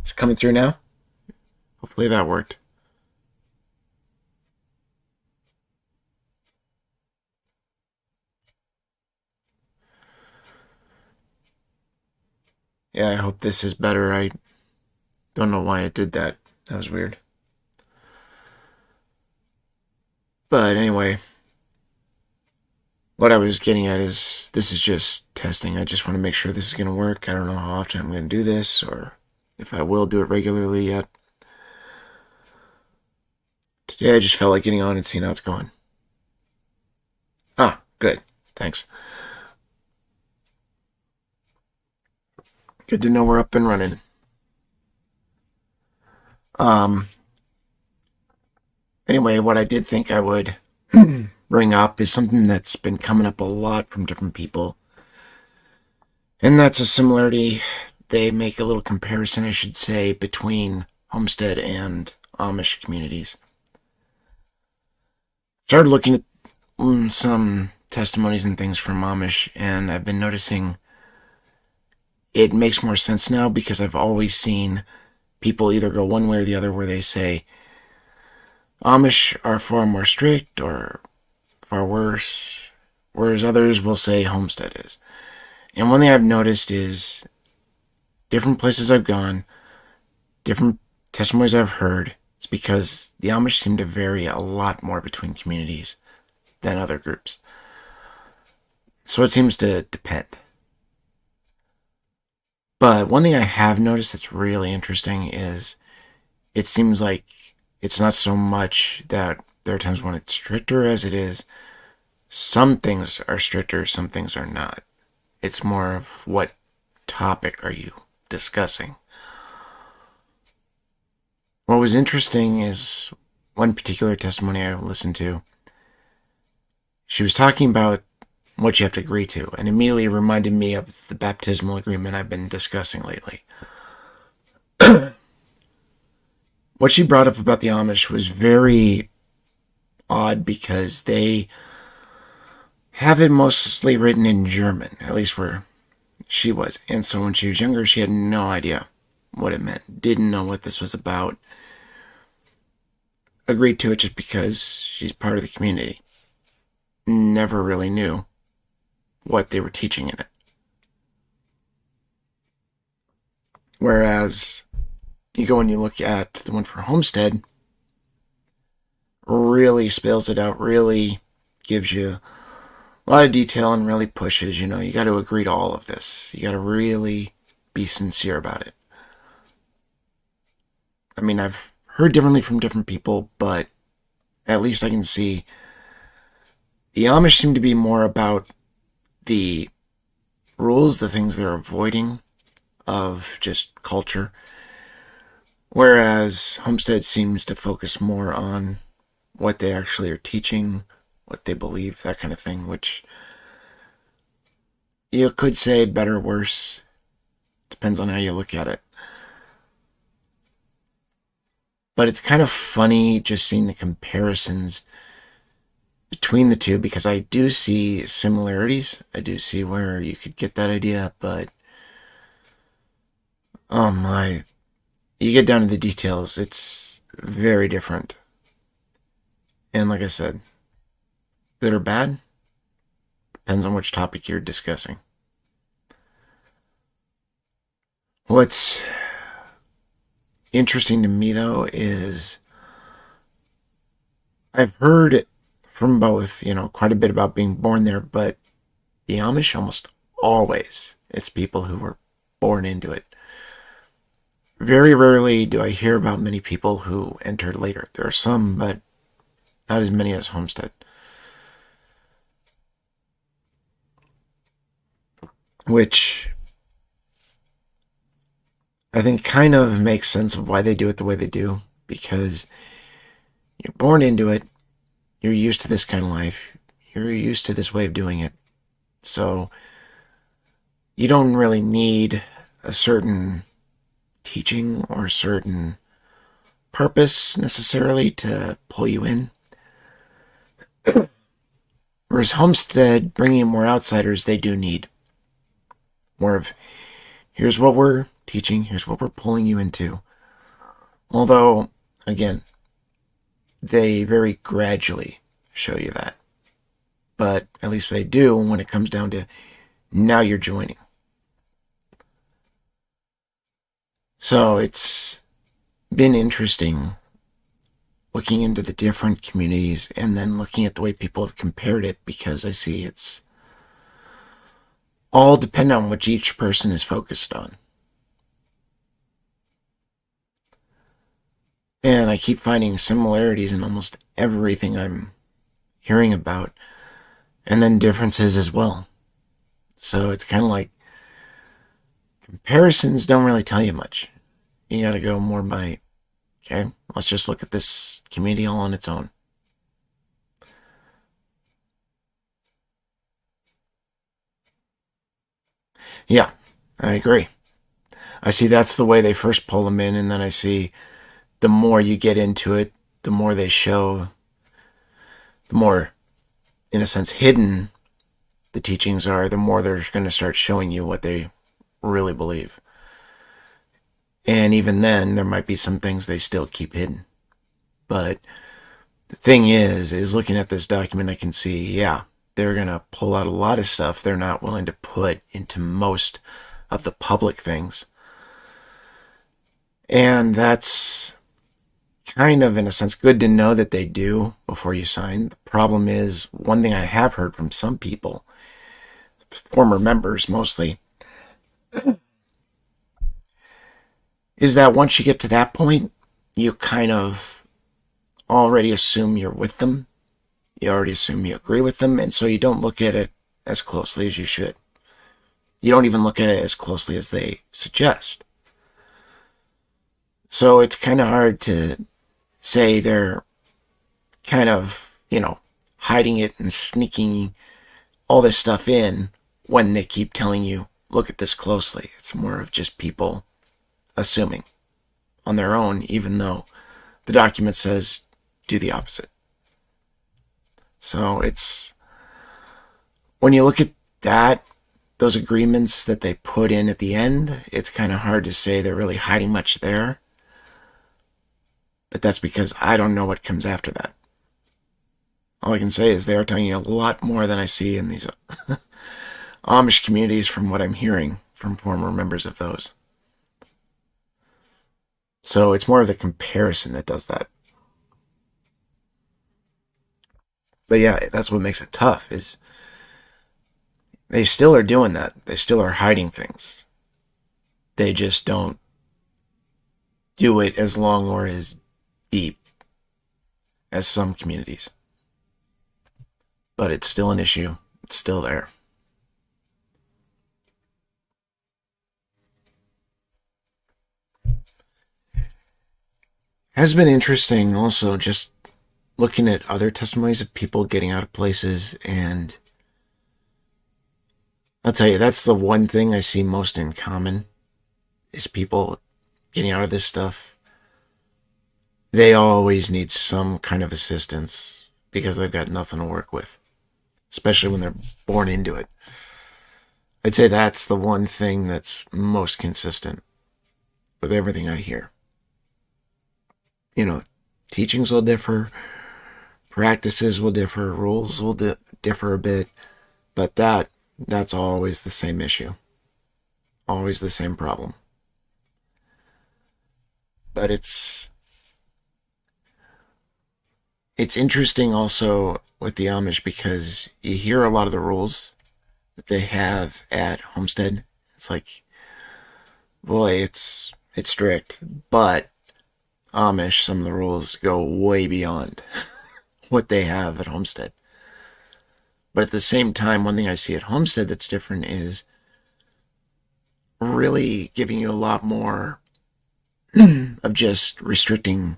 It's coming through now. Hopefully that worked. Yeah, I hope this is better. I don't know why it did that. That was weird. But anyway, what I was getting at is this is just testing. I just want to make sure this is going to work. I don't know how often I'm going to do this or if I will do it regularly yet. Today I just felt like getting on and seeing how it's going. Ah, good. Thanks. Good to know we're up and running. Um, anyway, what I did think I would bring up is something that's been coming up a lot from different people. And that's a similarity. They make a little comparison, I should say, between homestead and Amish communities. Started looking at some testimonies and things from Amish, and I've been noticing it makes more sense now because I've always seen people either go one way or the other where they say Amish are far more strict or far worse, whereas others will say homestead is. And one thing I've noticed is different places I've gone, different testimonies I've heard, it's because the Amish seem to vary a lot more between communities than other groups. So it seems to depend. But one thing I have noticed that's really interesting is it seems like it's not so much that there are times when it's stricter as it is. Some things are stricter, some things are not. It's more of what topic are you discussing. What was interesting is one particular testimony I listened to. She was talking about what you have to agree to, and immediately reminded me of the baptismal agreement I've been discussing lately. What she brought up about the Amish was very odd because they have it mostly written in German, at least where she was. And so when she was younger, she had no idea what it meant, didn't know what this was about, agreed to it just because she's part of the community. Never really knew what they were teaching in it. Whereas you go and you look at the one for Homestead, really spells it out, really gives you a lot of detail and really pushes, you got to agree to all of this. You got to really be sincere about it. I mean, I've heard differently from different people, but at least I can see the Amish seem to be more about the rules, the things they're avoiding of just culture, whereas Homestead seems to focus more on what they actually are teaching, what they believe, that kind of thing, which you could say better, worse, depends on how you look at it. But it's kind of funny just seeing the comparisons between the two because I do see similarities. I do see where you could get that idea, but oh my, you get down to the details, it's very different. And like I said, good or bad, depends on which topic you're discussing. What's interesting to me, though, is I've heard from both, quite a bit about being born there, but the Amish almost always, it's people who were born into it. Very rarely do I hear about many people who entered later. There are some, but not as many as Homestead. Which I think kind of makes sense of why they do it the way they do, because you're born into it, you're used to this kind of life, you're used to this way of doing it. So you don't really need a certain teaching or a certain purpose necessarily to pull you in. Whereas Homestead, bringing in more outsiders, they do need more of, here's what we're teaching, here's what we're pulling you into. Although, again, they very gradually show you that. But at least they do when it comes down to now you're joining. So it's been interesting looking into the different communities and then looking at the way people have compared it, because I see it's all dependent on what each person is focused on. And I keep finding similarities in almost everything I'm hearing about, and then differences as well. So it's kind of like comparisons don't really tell you much. You got to go more by, okay, let's just look at this community all on its own. Yeah, I agree. I see that's the way they first pull them in, and then I see the more you get into it, the more they show, the more, in a sense, hidden the teachings are, the more they're going to start showing you what they really believe. And even then, there might be some things they still keep hidden. But the thing is looking at this document, I can see, yeah, they're going to pull out a lot of stuff they're not willing to put into most of the public things. And that's kind of, in a sense, good to know that they do before you sign. The problem is, one thing I have heard from some people, former members mostly, is that once you get to that point, you kind of already assume you're with them. You already assume you agree with them, and so you don't look at it as closely as you should. You don't even look at it as closely as they suggest. So it's kind of hard to say they're kind of, hiding it and sneaking all this stuff in when they keep telling you, look at this closely. It's more of just people assuming on their own, even though the document says do the opposite. So it's, when you look at that, those agreements that they put in at the end, it's kind of hard to say they're really hiding much there. But that's because I don't know what comes after that. All I can say is they are telling you a lot more than I see in these Amish communities from what I'm hearing from former members of those. So it's more of the comparison that does that. But yeah, that's what makes it tough, is they still are doing that. They still are hiding things. They just don't do it as long or as deep as some communities. But it's still an issue. It's still there. Has been interesting also just looking at other testimonies of people getting out of places, and I'll tell you, that's the one thing I see most in common, is people getting out of this stuff. They always need some kind of assistance because they've got nothing to work with, especially when they're born into it. I'd say that's the one thing that's most consistent with everything I hear. Teachings will differ, practices will differ, rules will differ a bit, but that's always the same issue, always the same problem. But it's interesting also with the Amish, because you hear a lot of the rules that they have at Homestead. It's like, boy, it's strict, but Amish, some of the rules go way beyond what they have at Homestead. But at the same time, one thing I see at Homestead that's different is really giving you a lot more of just restricting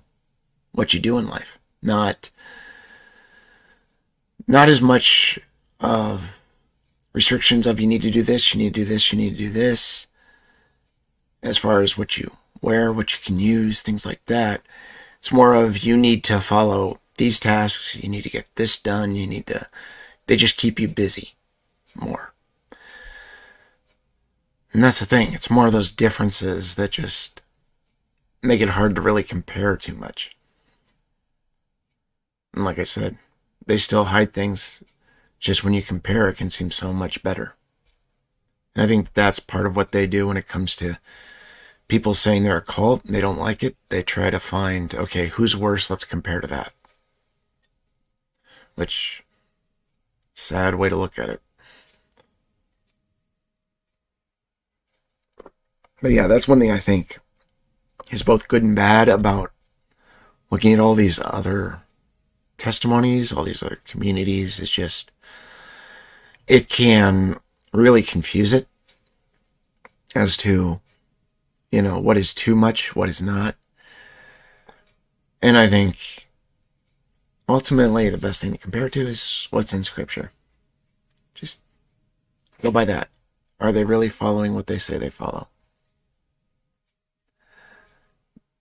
what you do in life. Not as much of restrictions of you need to do this, you need to do this, you need to do this, as far as what you wear, what you can use, things like that. It's more of, you need to follow these tasks, you need to get this done, they just keep you busy more. And that's the thing. It's more of those differences that just make it hard to really compare too much. And like I said, they still hide things. Just when you compare, it can seem so much better. And I think that's part of what they do when it comes to people saying they're a cult and they don't like it. They try to find, okay, who's worse? Let's compare to that. Which, sad way to look at it. But yeah, that's one thing I think is both good and bad about looking at all these other testimonies, all these other communities. It's just, it can really confuse it as to, what is too much, what is not. And I think ultimately the best thing to compare to is what's in Scripture. Just go by that. Are they really following what they say they follow?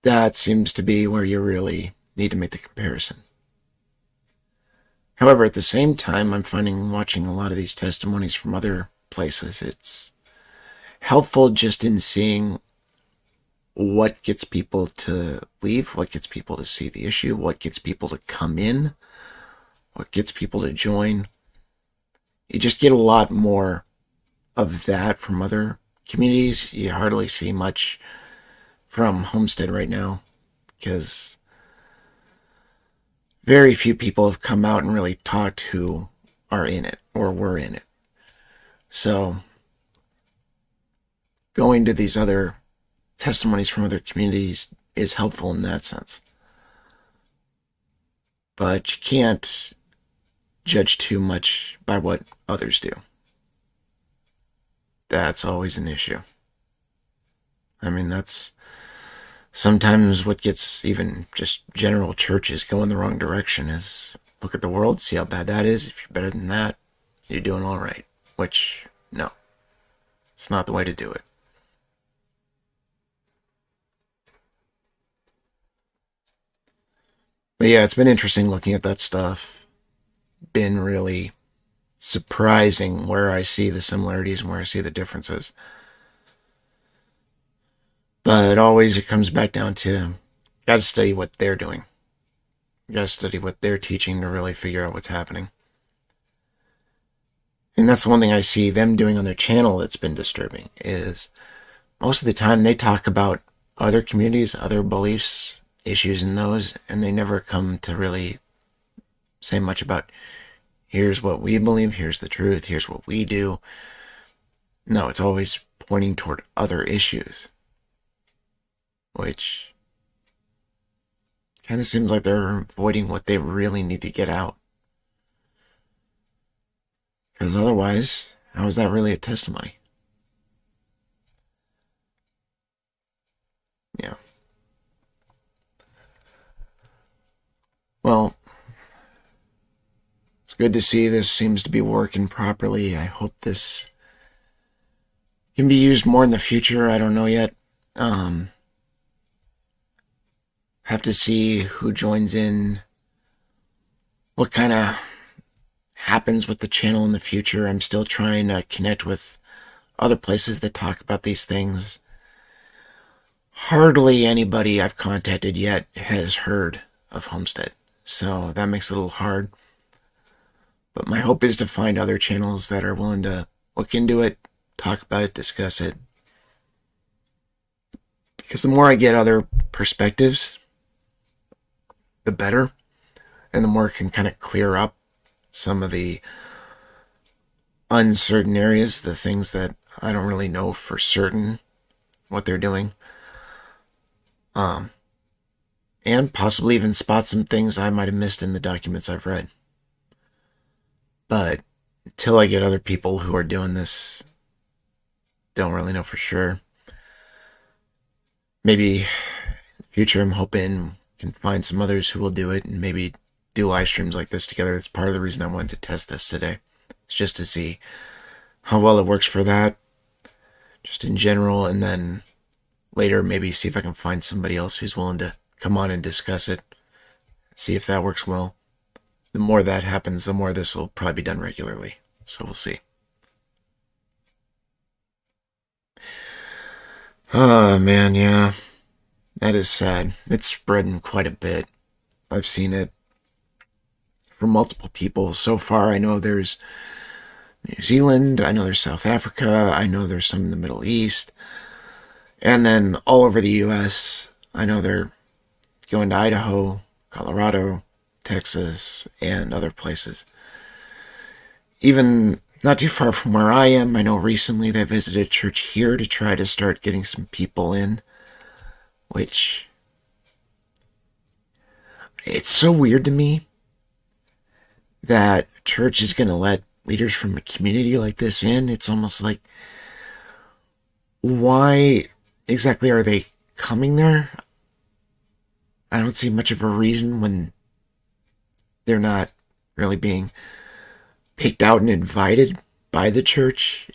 That seems to be where you really need to make the comparison. However, at the same time, I'm finding watching a lot of these testimonies from other places, it's helpful just in seeing what gets people to leave, what gets people to see the issue, what gets people to come in, what gets people to join. You just get a lot more of that from other communities. You hardly see much from Homestead right now because very few people have come out and really talked who are in it or were in it. So going to these other testimonies from other communities is helpful in that sense. But you can't judge too much by what others do. That's always an issue. I mean, that's sometimes what gets even just general churches going the wrong direction is look at the world, see how bad that is. If you're better than that, you're doing all right. Which, no, it's not the way to do it. But yeah, it's been interesting looking at that stuff. Been really surprising where I see the similarities and where I see the differences. But always it comes back down to gotta study what they're doing. You gotta study what they're teaching to really figure out what's happening. And that's the one thing I see them doing on their channel that's been disturbing is most of the time they talk about other communities, other beliefs, issues in those, and they never come to really say much about here's what we believe, here's the truth, here's what we do. No, it's always pointing toward other issues, which kind of seems like they're avoiding what they really need to get out. Because otherwise, how is that really a testimony? Yeah. Well, it's good to see this seems to be working properly. I hope this can be used more in the future. I don't know yet. Have to see who joins in, what kind of happens with the channel in the future. I'm still trying to connect with other places that talk about these things. Hardly anybody I've contacted yet has heard of Homestead, so that makes it a little hard. But my hope is to find other channels that are willing to look into it, talk about it, discuss it. Because the more I get other perspectives, the better. And the more it can kind of clear up some of the uncertain areas, the things that I don't really know for certain what they're doing. And possibly even spot some things I might have missed in the documents I've read. But until I get other people who are doing this, don't really know for sure. Maybe in the future I'm hoping can find some others who will do it and maybe do live streams like this together. That's part of the reason I wanted to test this today. It's just to see how well it works for that, just in general, and then later maybe see if I can find somebody else who's willing to come on and discuss it, see if that works well. The more that happens, the more this will probably be done regularly. So we'll see. Oh man, yeah, that is sad. It's spreading quite a bit. I've seen it from multiple people so far. I know there's New Zealand, I know there's South Africa, I know there's some in the Middle East, and then all over the US. I know they're going to Idaho, Colorado, Texas, and other places. Even not too far from where I am, I know recently they visited a church here to try to start getting some people in, which it's so weird to me that a church is going to let leaders from a community like this in. It's almost like, why exactly are they coming there? I don't see much of a reason when they're not really being picked out and invited by the church.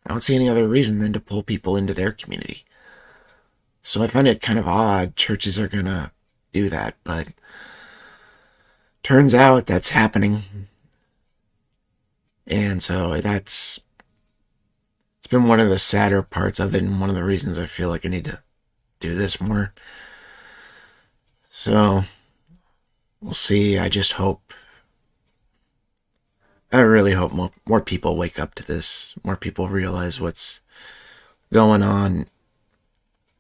I don't see any other reason than to pull people into their community. So I find it kind of odd churches are gonna do that, but turns out that's happening. And so it's been one of the sadder parts of it, and one of the reasons I feel like I need to do this more. So we'll see. I really hope more people wake up to this, more people realize what's going on,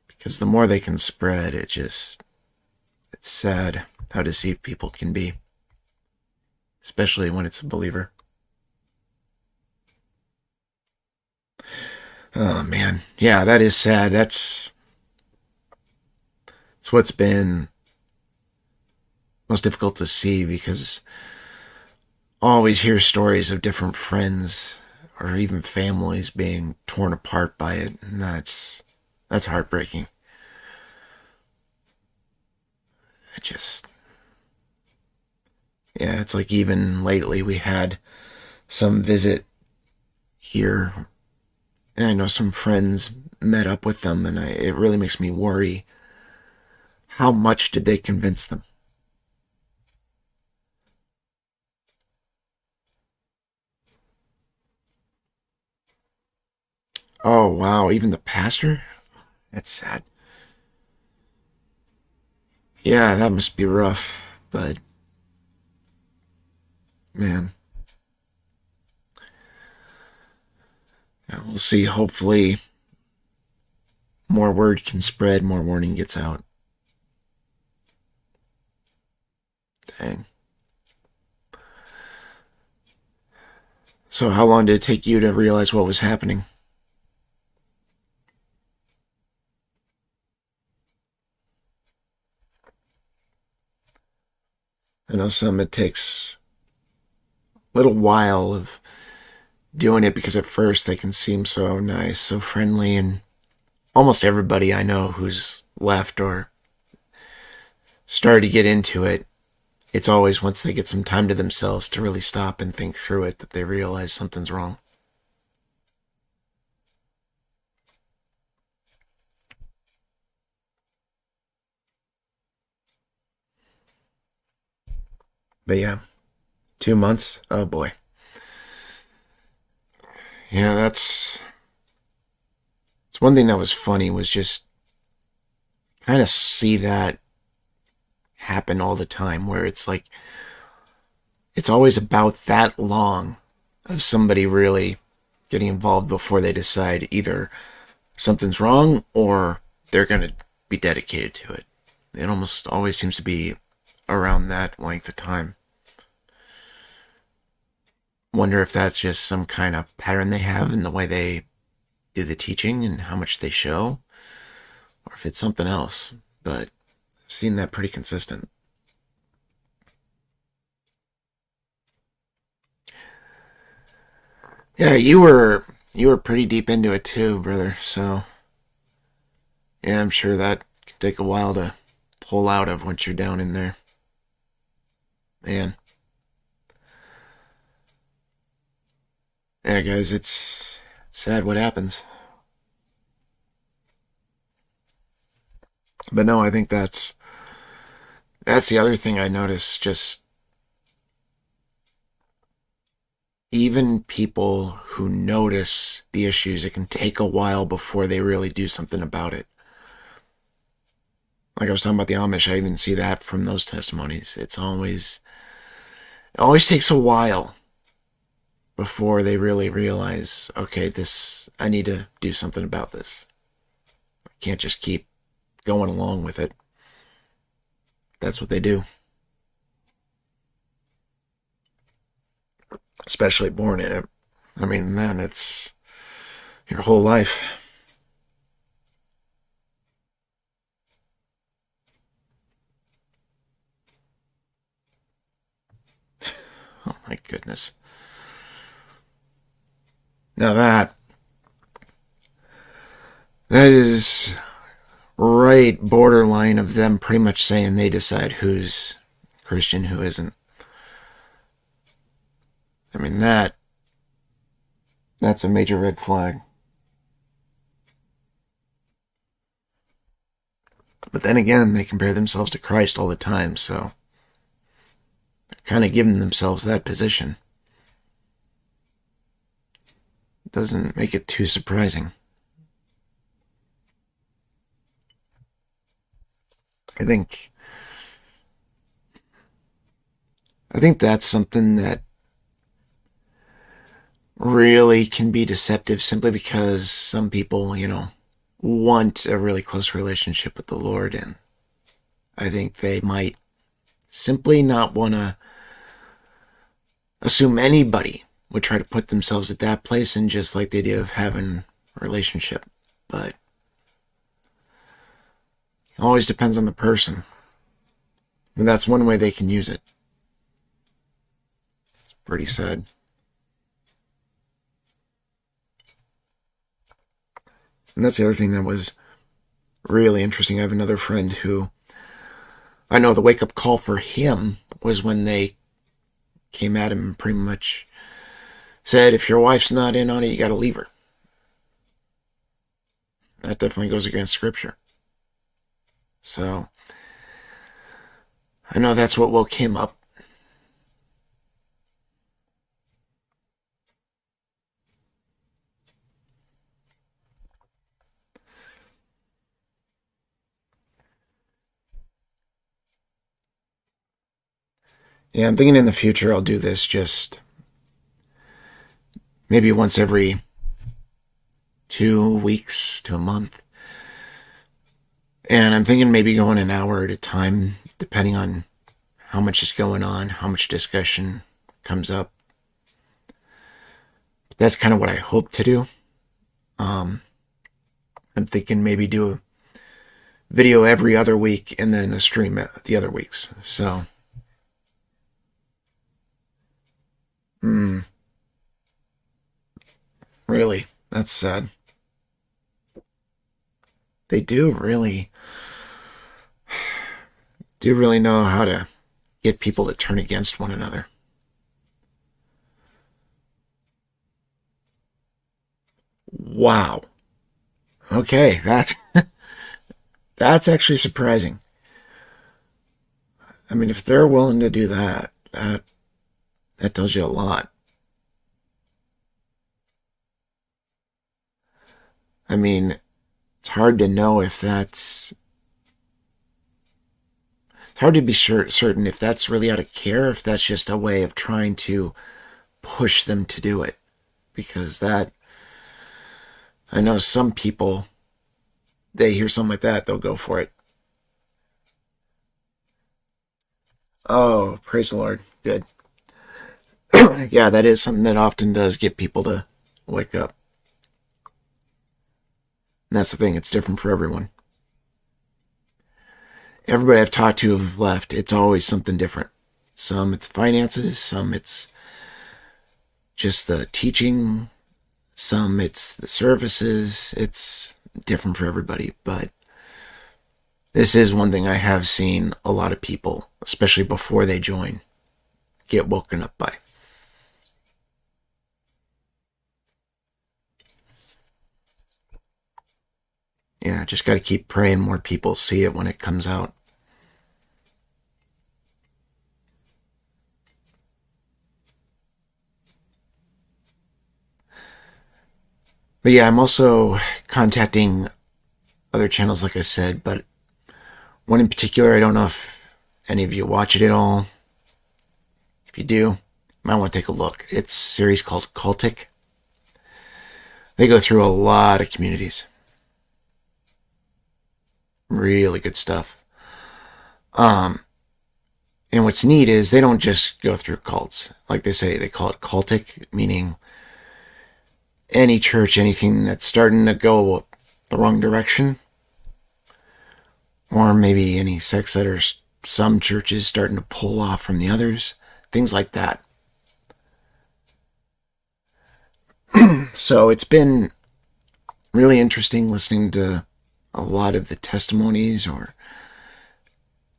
because the more they can spread, it's sad how deceived people can be, especially when it's a believer. Oh man, yeah, that is sad. That's what's been most difficult to see, because I always hear stories of different friends or even families being torn apart by it, and that's heartbreaking. It just Yeah, it's like even lately we had some visit here, and I know some friends met up with them, and it really makes me worry. How much did they convince them? Oh wow, even the pastor? That's sad. Yeah, that must be rough. But man, yeah, we'll see. Hopefully, more word can spread, more warning gets out. Dang. So, how long did it take you to realize what was happening? I know some it takes a little while of doing it, because at first they can seem so nice, so friendly, and almost everybody I know who's left or started to get into it, it's always once they get some time to themselves to really stop and think through it that they realize something's wrong. But yeah, 2 months? Oh boy. Yeah, it's one thing that was funny, was just kind of see that happen all the time, where it's like it's always about that long of somebody really getting involved before they decide either something's wrong or they're going to be dedicated to it. It almost always seems to be around that length of time. Wonder if that's just some kind of pattern they have in the way they do the teaching and how much they show, or if it's something else. But I've seen that pretty consistent. Yeah, you were pretty deep into it too, brother. So yeah, I'm sure that can take a while to pull out of once you're down in there. Man, yeah, guys, it's sad what happens. But no, I think that's the other thing I noticed. Just even people who notice the issues, it can take a while before they really do something about it. Like I was talking about the Amish, I even see that from those testimonies. It always takes a while before they really realize, okay, I need to do something about this. I can't just keep going along with it. That's what they do. Especially born in it. I mean, then it's your whole life. Oh my goodness. Now that is right borderline of them pretty much saying they decide who's Christian, who isn't. I mean, that's a major red flag. But then again, they compare themselves to Christ all the time, so they're kind of giving themselves that position. Doesn't make it too surprising. I think that's something that really can be deceptive simply because some people, want a really close relationship with the Lord, and I think they might simply not want to assume anybody would try to put themselves at that place and just like the idea of having a relationship. But it always depends on the person. And that's one way they can use it. It's pretty sad. And that's the other thing that was really interesting. I have another friend who I know the wake-up call for him was when they came at him and pretty much said, if your wife's not in on it, you got to leave her. That definitely goes against Scripture. So I know that's what woke him up. Yeah, I'm thinking in the future I'll do this just maybe once every 2 weeks to a month. And I'm thinking maybe going an hour at a time, depending on how much is going on, how much discussion comes up. That's kind of what I hope to do. I'm thinking maybe do a video every other week and then a stream the other weeks. So, really, that's sad. They do really know how to get people to turn against one another. Wow. Okay, that's actually surprising. I mean, if they're willing to do that tells you a lot. I mean, it's hard to know if it's hard to be certain if that's really out of care, if that's just a way of trying to push them to do it. Because I know some people, they hear something like that, they'll go for it. Oh, praise the Lord. Good. Yeah, that is something that often does get people to wake up. And that's the thing, it's different for everyone. Everybody I've talked to have left, it's always something different. Some it's finances, some it's just the teaching, some it's the services. It's different for everybody, but this is one thing I have seen a lot of people, especially before they join, get woken up by. Yeah, just got to keep praying more people see it when it comes out. But yeah, I'm also contacting other channels, like I said, but one in particular, I don't know if any of you watch it at all. If you do, you might want to take a look. It's a series called Cultic. They go through a lot of communities. Really good stuff. And what's neat is they don't just go through cults. Like they say, they call it cultic, meaning any church, anything that's starting to go the wrong direction, or maybe any sects that are some churches starting to pull off from the others, things like that. So it's been really interesting listening to a lot of the testimonies or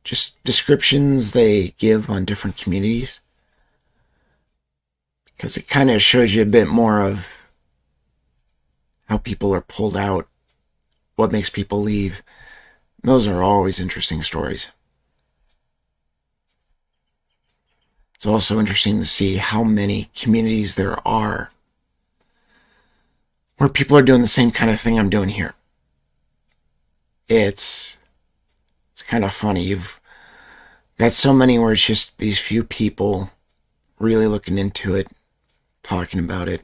just descriptions they give on different communities, because it kind of shows you a bit more of how people are pulled out, what makes people leave. Those are always interesting stories. It's also interesting to see how many communities there are where people are doing the same kind of thing I'm doing here. It's kind of funny. You've got so many where it's just these few people really looking into it, talking about it.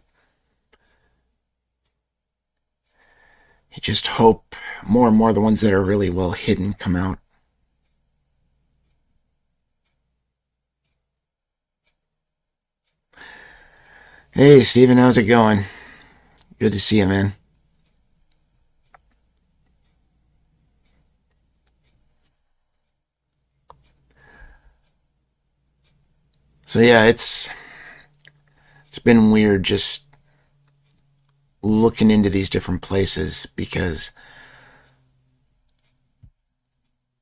You just hope more and more the ones that are really well hidden come out. Hey, Steven, how's it going? Good to see you, man. So yeah, it's been weird just looking into these different places, because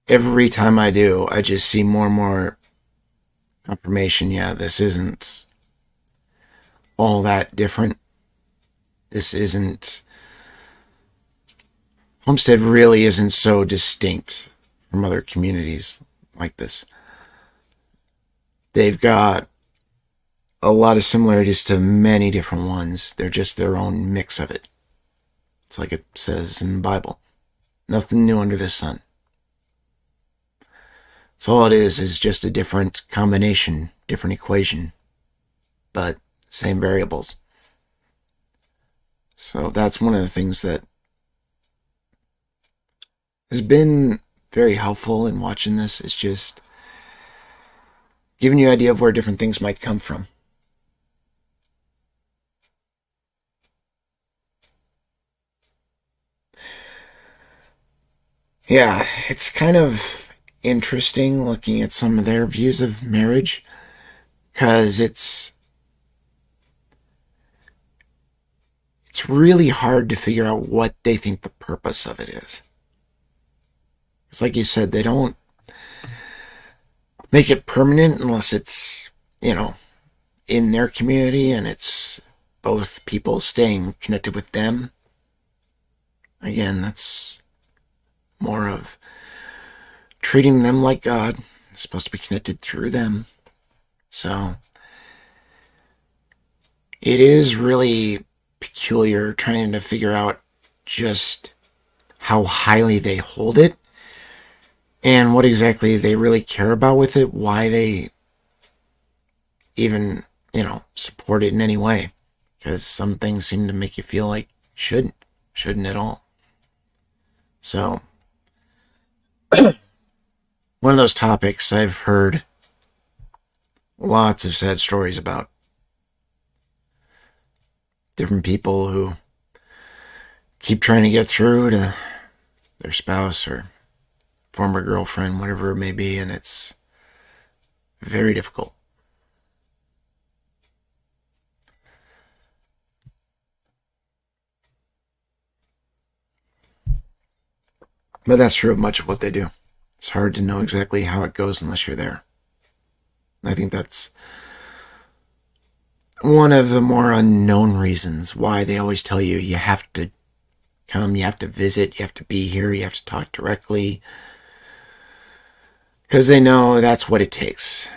every time I do, I just see more and more confirmation. Yeah, this isn't all that different. This isn't... Homestead really isn't so distinct from other communities like this. They've got a lot of similarities to many different ones. They're just their own mix of it. It's like it says in the Bible. Nothing new under the sun. So all it is just a different combination, different equation, but same variables. So that's one of the things that has been very helpful in watching this, is just giving you an idea of where different things might come from. Yeah, it's kind of interesting looking at some of their views of marriage, because it's really hard to figure out what they think the purpose of it is. It's like you said, they don't make it permanent unless it's, in their community and it's both people staying connected with them. Again, that's more of treating them like God. It's supposed to be connected through them. So it is really peculiar trying to figure out just how highly they hold it and what exactly they really care about with it, why they even, support it in any way. Because some things seem to make you feel like shouldn't at all. So one of those topics I've heard lots of sad stories about. Different people who keep trying to get through to their spouse or former girlfriend, whatever it may be, and it's very difficult. But that's true of much of what they do. It's hard to know exactly how it goes unless you're there. I think that's one of the more unknown reasons why they always tell you you have to come, you have to visit, you have to be here, you have to talk directly. Because they know that's what it takes.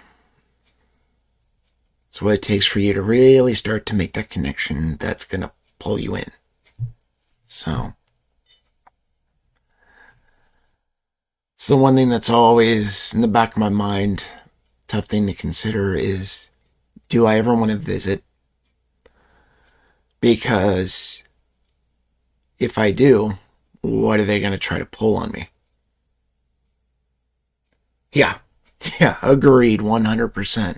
It's what it takes for you to really start to make that connection that's going to pull you in. So it's the one thing that's always in the back of my mind. Tough thing to consider is, do I ever want to visit? Because if I do, what are they going to try to pull on me? Yeah, yeah, agreed 100%.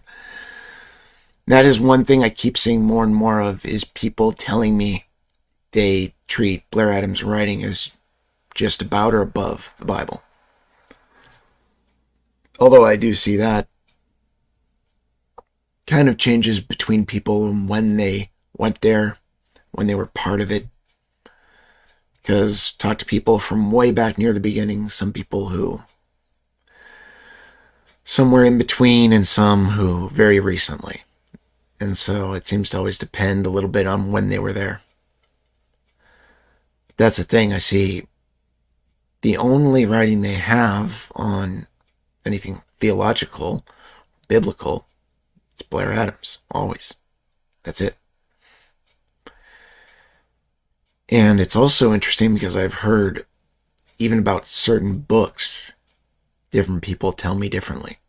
That is one thing I keep seeing more and more of, is people telling me they treat Blair Adams' writing as just about or above the Bible. Although I do see that kind of changes between people and when they went there, when they were part of it. Because talk to people from way back near the beginning, some people who somewhere in between, and some who very recently. And so it seems to always depend a little bit on when they were there. That's the thing. I see the only writing they have on anything theological, biblical, it's Blair Adams. Always. That's it. And it's also interesting because I've heard, even about certain books, different people tell me differently.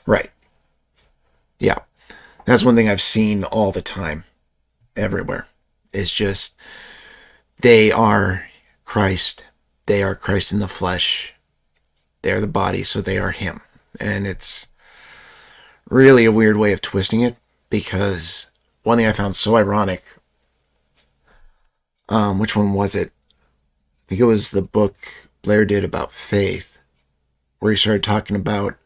Right. Yeah. That's one thing I've seen all the time, everywhere. It's just, they are Christ. They are Christ in the flesh. They are the body, so they are Him. And it's really a weird way of twisting it, because one thing I found so ironic, which one was it? I think it was the book Blair did about faith, where he started talking about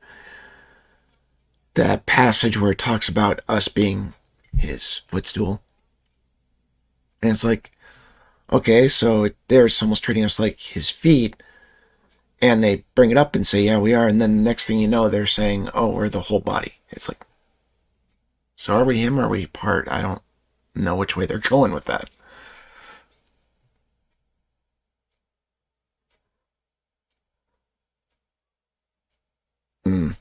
that passage where it talks about us being His footstool. And it's like, okay, so there's someone's treating us like His feet, and they bring it up and say, yeah, we are. And then the next thing you know, they're saying, oh, we're the whole body. It's like, so are we Him or are we part? I don't know which way they're going with that. Mm.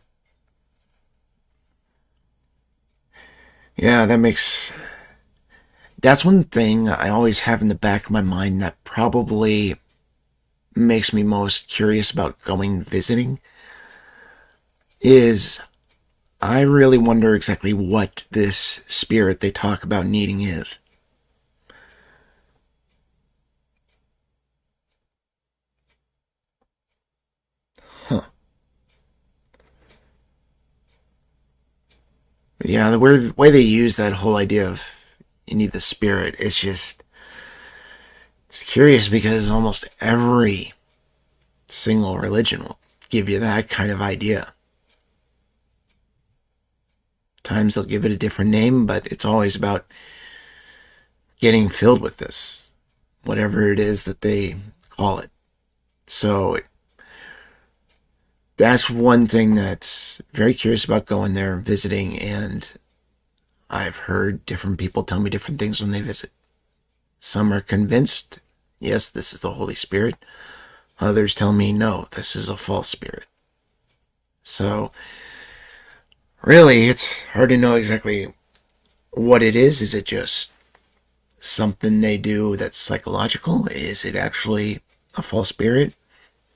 Yeah, that's one thing I always have in the back of my mind that probably makes me most curious about going visiting, is I really wonder exactly what this spirit they talk about needing is. Huh. Yeah, the way they use that whole idea of you need the spirit, it's curious, because almost every single religion will give you that kind of idea. Times they'll give it a different name, but it's always about getting filled with this, whatever it is that they call it. So that's one thing that's very curious about going there and visiting. And I've heard different people tell me different things when they visit. Some are convinced, yes, this is the Holy Spirit. Others tell me, no, this is a false spirit. So really, it's hard to know exactly what it is. Is it just something they do that's psychological? Is it actually a false spirit?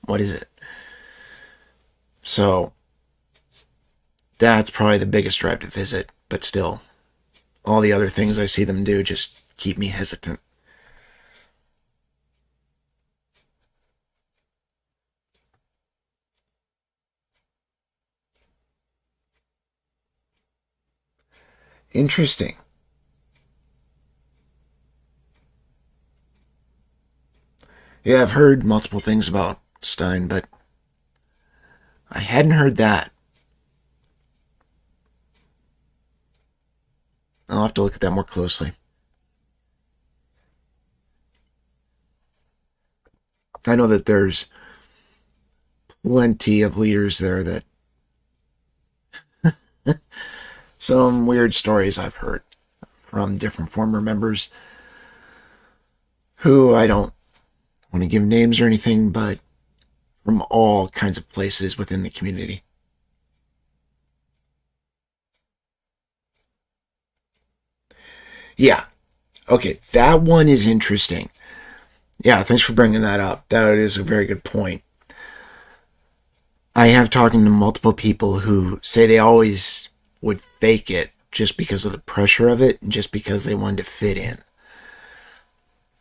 What is it? So that's probably the biggest drive to visit, but still, all the other things I see them do just keep me hesitant. Interesting. Yeah, I've heard multiple things about Stein, but I hadn't heard that. I'll have to look at that more closely. I know that there's plenty of leaders there that some weird stories I've heard from different former members who I don't want to give names or anything, but from all kinds of places within the community. Yeah. Okay. That one is interesting. Yeah. Thanks for bringing that up. That is a very good point. I have talking to multiple people who say they always would fake it just because of the pressure of it and just because they wanted to fit in.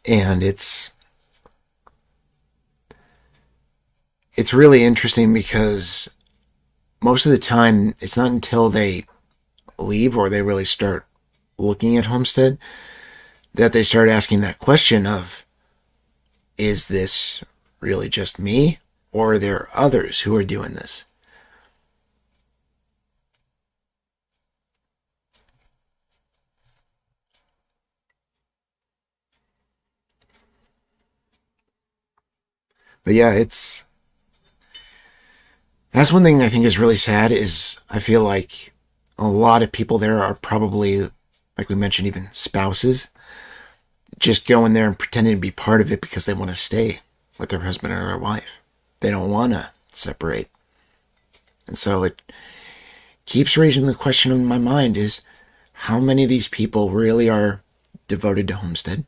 And it's really interesting because most of the time it's not until they leave or they really start looking at Homestead that they start asking that question of, is this really just me or are there others who are doing this? But yeah, that's one thing I think is really sad is I feel like a lot of people there are probably, like we mentioned, even spouses, just going there and pretending to be part of it because they want to stay with their husband or their wife. They don't want to separate. And so it keeps raising the question in my mind is how many of these people really are devoted to Homestead?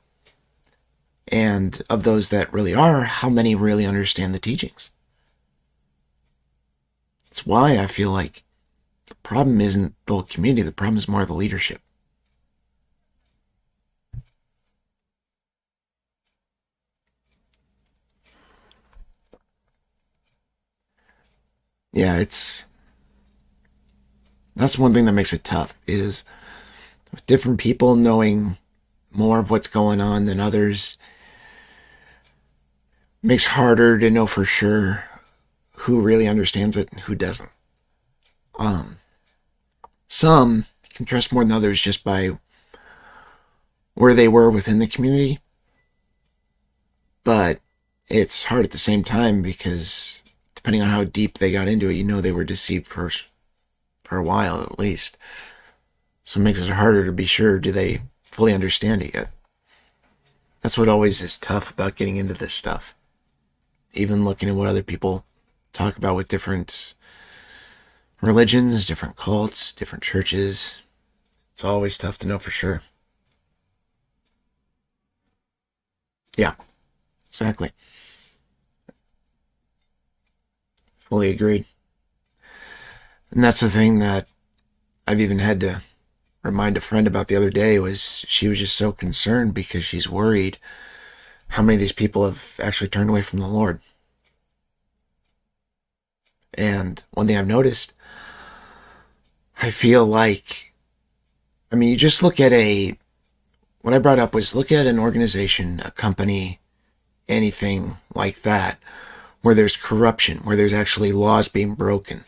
And of those that really are, how many really understand the teachings? That's why I feel like the problem isn't the whole community, the problem is more the leadership. Yeah, that's one thing that makes it tough is with different people knowing more of what's going on than others makes harder to know for sure who really understands it and who doesn't. Um, some can trust more than others just by where they were within the community, but it's hard at the same time because depending on how deep they got into it, they were deceived for a while at least. So it makes it harder to be sure do they fully understand it yet. That's what always is tough about getting into this stuff. Even looking at what other people talk about with different religions, different cults, different churches, it's always tough to know for sure. Yeah, exactly. Fully agreed. And that's the thing that I've even had to remind a friend about the other day was she was just so concerned because she's worried how many of these people have actually turned away from the Lord. And one thing I've noticed, I feel like, I mean, you just look at what I brought up was look at an organization, a company, anything like that, where there's corruption, where there's actually laws being broken.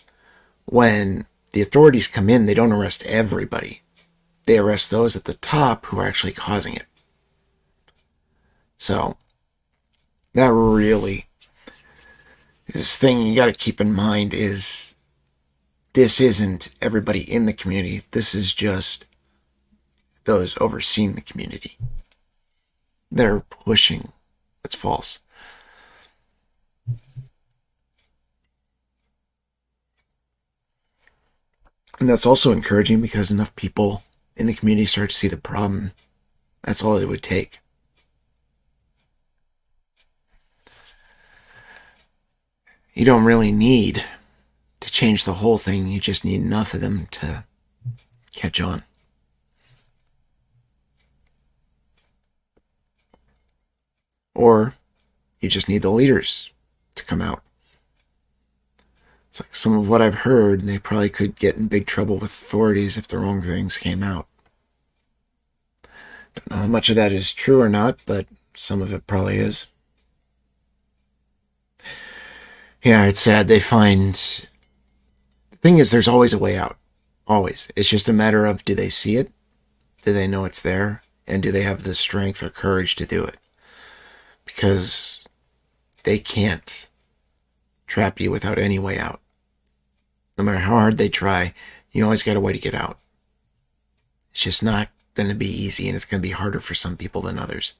When the authorities come in, they don't arrest everybody. They arrest those at the top who are actually causing it. So that really this thing you got to keep in mind is this isn't everybody in the community. This is just those overseeing the community. They're pushing what's false. And that's also encouraging because enough people in the community start to see the problem. That's all it would take. You don't really need to change the whole thing. You just need enough of them to catch on. Or you just need the leaders to come out. It's like some of what I've heard, they probably could get in big trouble with authorities if the wrong things came out. Don't know how much of that is true or not, but some of it probably is. Yeah, it's sad. They find. The thing is, there's always a way out. Always. It's just a matter of do they see it? Do they know it's there? And do they have the strength or courage to do it? Because they can't trap you without any way out. No matter how hard they try, you always got a way to get out. It's just not going to be easy, and it's going to be harder for some people than others.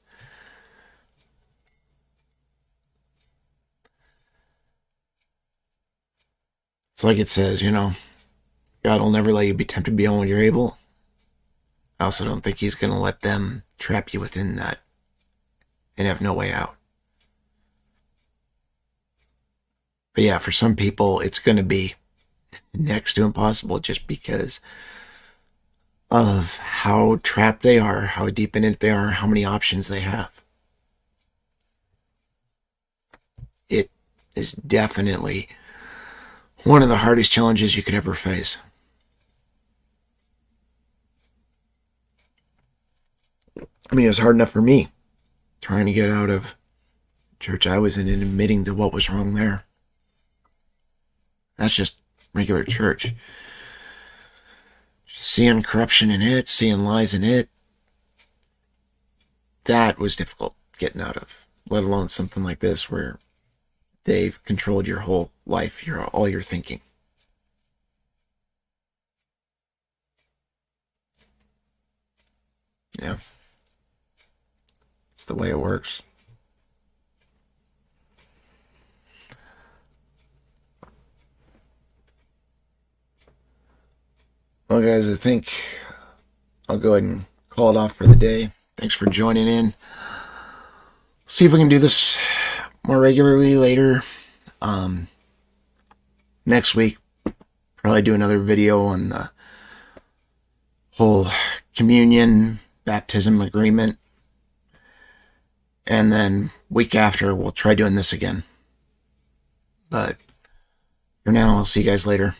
It's like it says, God will never let you be tempted beyond what you're able. I also don't think he's going to let them trap you within that and have no way out. But yeah, for some people, it's going to be next to impossible just because of how trapped they are, how deep in it they are, how many options they have. It is definitely one of the hardest challenges you could ever face. I mean, it was hard enough for me trying to get out of church I was in and admitting to what was wrong there. That's just regular church. Seeing corruption in it, seeing lies in it, that was difficult getting out of, let alone something like this where they've controlled your whole life, all your thinking. Yeah. It's the way it works. Well, guys, I think I'll go ahead and call it off for the day. Thanks for joining in. See if we can do this more regularly later. Next week, probably do another video on the whole communion, baptism agreement. And then week after, we'll try doing this again. But for now, I'll see you guys later.